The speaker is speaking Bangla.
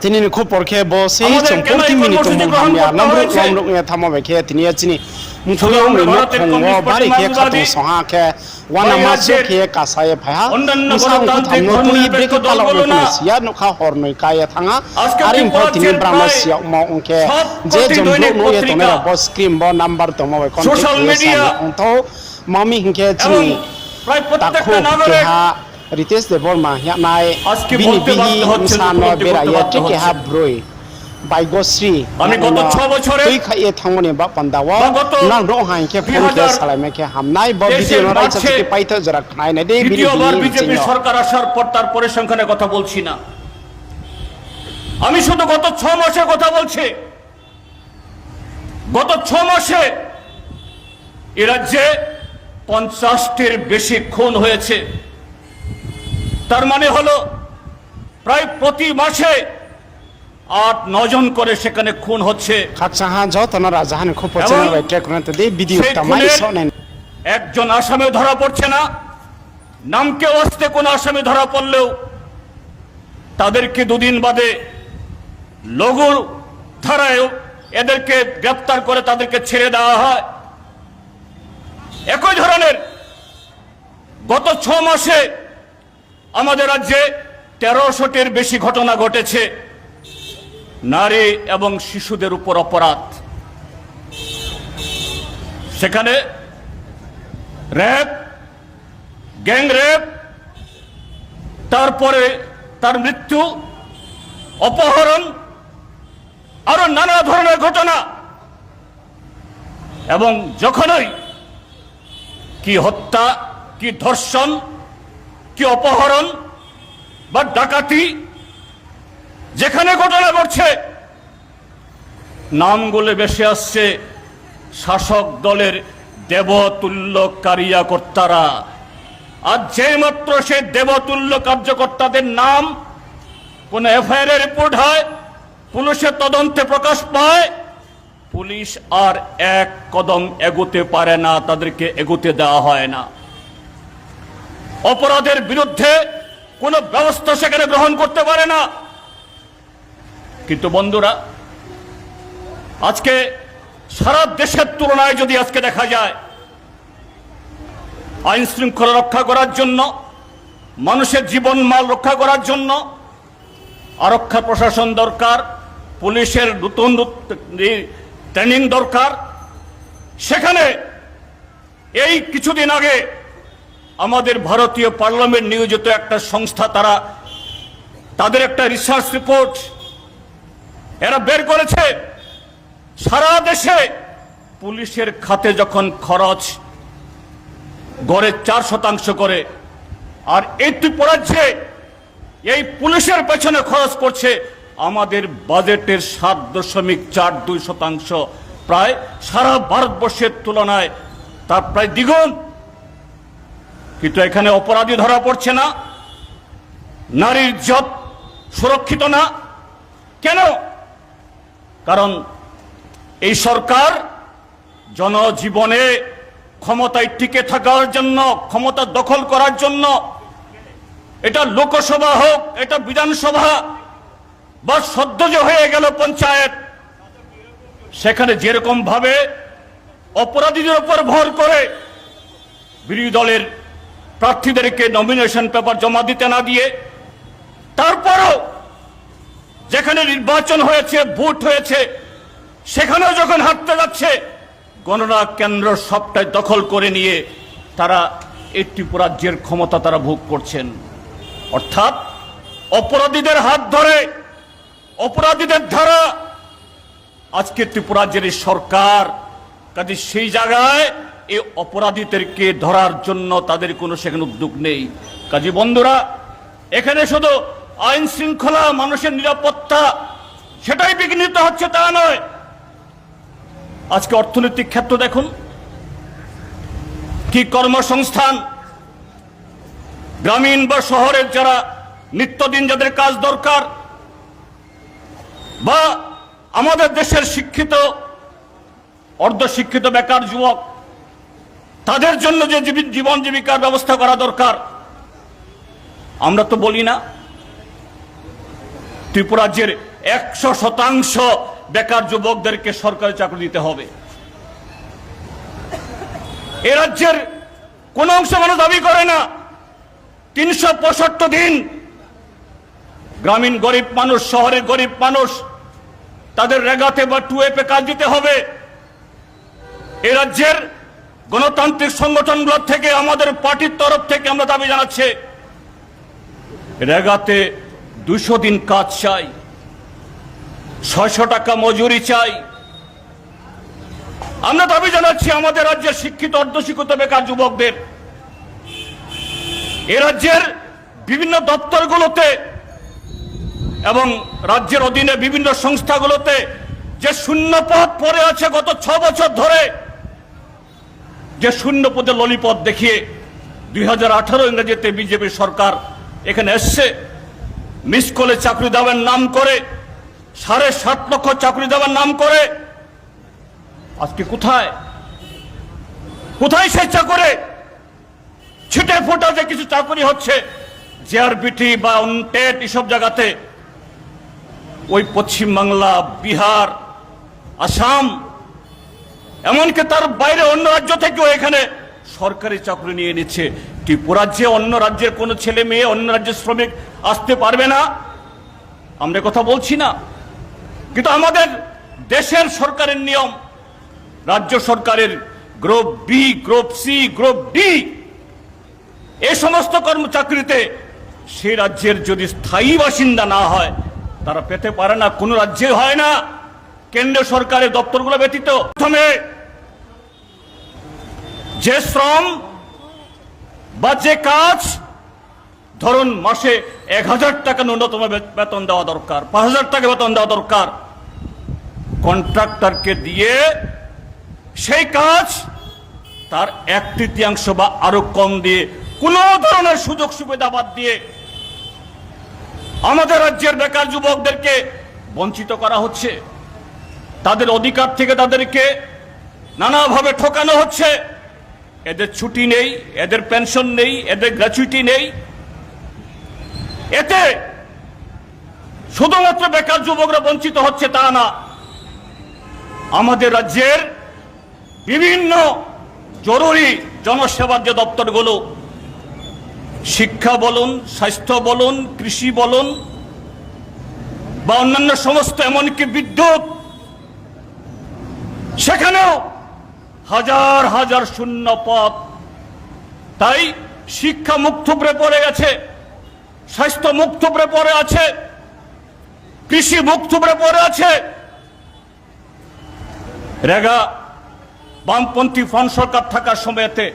তিনি খুব পরখে বসে চম্পতি মিনিট মহামিয়া নামরুক লামরুক থামাবে খে তিনি চিনি মুখলো মিনো খঙ্গ বারি খে খাতো সহা খে ওয়ানা মাসে খে কাসায়ে ভায়া মুসাং থামনো তুই ব্রেক তালাও নসিয়া নখা হরনই কায়ে থাঙা আরিম ভ তিনি ব্রাহ্মসিয়া ম অংকে যে জম্বু নয়ে তনে বস স্ক্রিম ব নাম্বার তমবে সোশ্যাল মিডিয়া অন্ত মামি হিংকে চিনি প্রায় প্রত্যেকটা তাকো নাগরিক কেহা রিতেশ দেববর্মা হিয়ানাই বিনি বিহি ইনসানো বেরায়ে টিকে হা ব্রই বাইগশ্রী আমি গত 6 বছরে তুই খাইয়ে থামনে বা পান্দাওয়া নাং রং হাইকে ফোন কে সালামে কে হামনাই ব ভিডিও নরাই চাচকে পাইতে জরা খাই না দে দ্বিতীয়বার বিজেপি সরকার আসার পর তার পরিসংখ্যানের কথা বলছি না, আমি শুধু গত 6 মাসের কথা বলছি। গত 6 মাসে এ রাজ্যে 50টির বেশি খুন হয়েছে। তার মানে হলো প্রায় প্রতি মাসে 8-9 জন করে সেখানে খুন হচ্ছে। খাকসাহা যতন রাজাহান খুব পছন্দ হয় ট্রেক করতে দে ভিডিও তামাই শোনেন একজন আসামি ধরা পড়ছে না, নামকে আসতে কোন আসামি ধরা পড়লেও তাদেরকে দুদিন বাদে লঘু ধারায় এদেরকে গ্রেফতার করে তাদেরকে ছেড়ে দেওয়া হয়। একই ধরনের গত 6 মাসে আমাদের রাজ্যে 1300টির বেশি ঘটনা ঘটেছে নারী এবং শিশুদের উপর অপরাধ। সেখানে রেপ, গ্যাং রেপ, তারপরে তার মৃত্যু, অপহরণ, আরো নানা ধরনের ঘটনা। এবং যখনই কি হত্যা, কি ধর্ষণ, কি অপহরণ বা ডাকাতি যেখানে ঘটনা ঘটছে, নামগুলো বেশি আসছে শাসক দলের দেবতুল্য কার্যকর্তারা। আর যে মাত্র সেই দেবতুল্য কার্যকর্তাদের নাম কোন এফআইআর রিপোর্ট হয়, পুলিশের তদন্তে প্রকাশ পায়, পুলিশ আর এক কদম এগোতে পারে না, তাদেরকে এগোতে দেওয়া হয় না। অপরাধের বিরুদ্ধে কোনো ব্যবস্থা সেখানে গ্রহণ করতে পারে না। কিন্তু বন্ধুরা, আজকে সারা দেশের তুলনায় যদি আজকে দেখা যায়, আইন শৃঙ্খলা রক্ষা করার জন্য, মানুষের জীবন মাল রক্ষা করার জন্য আরক্ষা প্রশাসন দরকার, পুলিশের নতুন ট্রেনিং দরকার। সেখানে এই কিছুদিন আগে আমাদের ভারতীয় পার্লামেন্ট নিয়োজিত একটা সংস্থা, তাদের একটা রিসার্চ রিপোর্ট এরা বের করেছে, সারা দেশে পুলিশের খাতে যখন খরচ গড়ে 4% করে, আর এই রাজ্যে এই পুলিশের পেছনে খরচ করছে আমাদের বাজেটের 7.42%, প্রায় সারা ভারতবর্ষের তুলনায় তার প্রায় দ্বিগুণ। কিন্তু এখানে অপরাধী ধরা পড়ছে না, নারীর ইজ্জত সুরক্ষিত না। কেন? কারণ এই সরকার জনজীবনে ক্ষমতায় টিকে থাকার জন্য, ক্ষমতা দখল করার জন্য, এটা লোকসভা হোক, এটা বিধানসভা বা সদ্য হয়ে গেল পঞ্চায়েত, সেখানে যেরকম ভাবে অপরাধীদের উপর ভর করে বিরোধী দলের প্রার্থীদেরকে নমিনেশন পেপার জমা দিতে না দিয়ে, তারপরও যেখানে নির্বাচন হয়েছে, ভোট হয়েছে, সেখানেও যখন হাঁটতে যাচ্ছে, গণনা কেন্দ্র সবটাই দখল করে নিয়ে তারা এই ত্রিপুরাজ্যের ক্ষমতা তারা ভোগ করছেন। অর্থাৎ অপরাধীদের হাত ধরে, অপরাধীদের ধারা আজকে ত্রিপুরাজ্যের সরকার, কাজে সেই জায়গায় এই অপরাধীদেরকে ধরার জন্য তাদের কোনো সেখানে উদ্যোগ নেই। কাজে বন্ধুরা, এখানে শুধু আইন শৃঙ্খলা, মানুষের নিরাপত্তা সেটাই বিঘ্নিত হচ্ছে তা নয়। আজকে অর্থনৈতিক ক্ষেত্র দেখুন, কি কর্মসংস্থান, গ্রামীণ বা শহরের যারা নিত্যদিন যাদের কাজ দরকার, বা আমাদের দেশের শিক্ষিত অর্ধশিক্ষিত বেকার যুবক, তাদের জন্য যে জীবন জীবিকার ব্যবস্থা করা দরকার, আমরা তো বলি না। ত্রিপুরাজ্যের 100% বেকার যুবকদেরকে সরকারি চাকরি দিতে হবে। এ রাজ্যের কোন অংশ মানুষ দাবি করে না 365 দিন গ্রামীণ গরিব মানুষ, শহরের গরিব মানুষ তাদের রেগাতে বা টুয়েপে কাজ দিতে হবে। এ রাজ্যের গণতান্ত্রিক সংগঠনগুলোর থেকে, আমাদের পার্টির তরফ থেকে আমরা দাবি জানাচ্ছি, রেগাতে 200 দিন কাজ চাই, 600 টাকা মজুরি চাই। আমরা দাবি জানাচ্ছি আমাদের রাজ্যের শিক্ষিত অর্ধশিক্ষিত বেকার যুবকদের, এ রাজ্যের বিভিন্ন দপ্তরগুলোতে এবং রাজ্যের অধীনে বিভিন্ন সংস্থাগুলোতে যে শূন্য পদ পড়ে আছে গত 6 বছর ধরে, যে শূন্য পদে ললিপপ দেখিয়ে 2018 ইংরেজিতে বিজেপি সরকার এখানে এসছে, মিস কলে চাকরি দেওয়ার নাম করে 7.5 লক্ষ চাকরি দেওয়ার নাম করে আজকে কোথায় কোথায় সেই চাকরি? ছিটে ফোটা যে কিছু চাকরি হচ্ছে জেআরবিটি বা টেট এসব জায়গাতে, ওই পশ্চিমবাংলা, বিহার, আসাম, এমনকি তার বাইরে অন্য রাজ্য থেকেও এখানে সরকারি চাকরি নিয়ে নিচ্ছে। ত্রিপুরা রাজ্যে অন্য রাজ্যের কোনো ছেলে মেয়ে, অন্য রাজ্যের শ্রমিক আসতে পারবে না, আমরা কথা বলছি না, কিন্তু আমাদের দেশের সরকারের নিয়ম, রাজ্য সরকারের group B, group C, group D এই সমস্ত কর্মচাকরিতে সেই রাজ্যের যদি স্থায়ী বাসিন্দা না হয় তারা পেতে পারে না, কোন রাজ্যে হয় না, কেন্দ্রীয় সরকারের দপ্তরগুলো ব্যতীত। প্রথমে যে শ্রম বা যে কাজ, ধরুন মাসে 1000 টাকা ন্যূনতম বেতন দেওয়া দরকার, 5000 টাকা বেতন দেওয়া দরকার, কন্ট্রাক্টরকে দিয়ে সেই কাজ তার 1/3 বা আরো কম দিয়ে, কোন ধরনের সুযোগ সুবিধা বাদ দিয়ে আমাদের রাজ্যের বেকার যুবকদেরকে বঞ্চিত করা হচ্ছে। তাদের অধিকার থেকে তাদেরকে নানাভাবে ঠকানো হচ্ছে। এদের ছুটি নেই, এদের পেনশন নেই, এদের গ্র্যাচুইটি নেই। এতে শুধুমাত্র বেকার যুবকরা বঞ্চিত হচ্ছে তা না, আমাদের রাজ্যের বিভিন্ন জরুরি জনসেবার যে দপ্তরগুলো, শিক্ষা বলুন, স্বাস্থ্য বলুন, কৃষি বলুন বা অন্যান্য সমস্ত, এমনকি বিদ্যুৎ, সেখানেও হাজার হাজার শূন্য পদ। তাই শিক্ষা মুখ থুবড়ে পড়ে গেছে, স্বাস্থ্য মুখ থুবড়ে পড়ে আছে, কৃষি মুখ থুবড়ে পড়ে আছে। রেগা বামপন্থী ফ্রন্ট সরকার থাকার সময়তে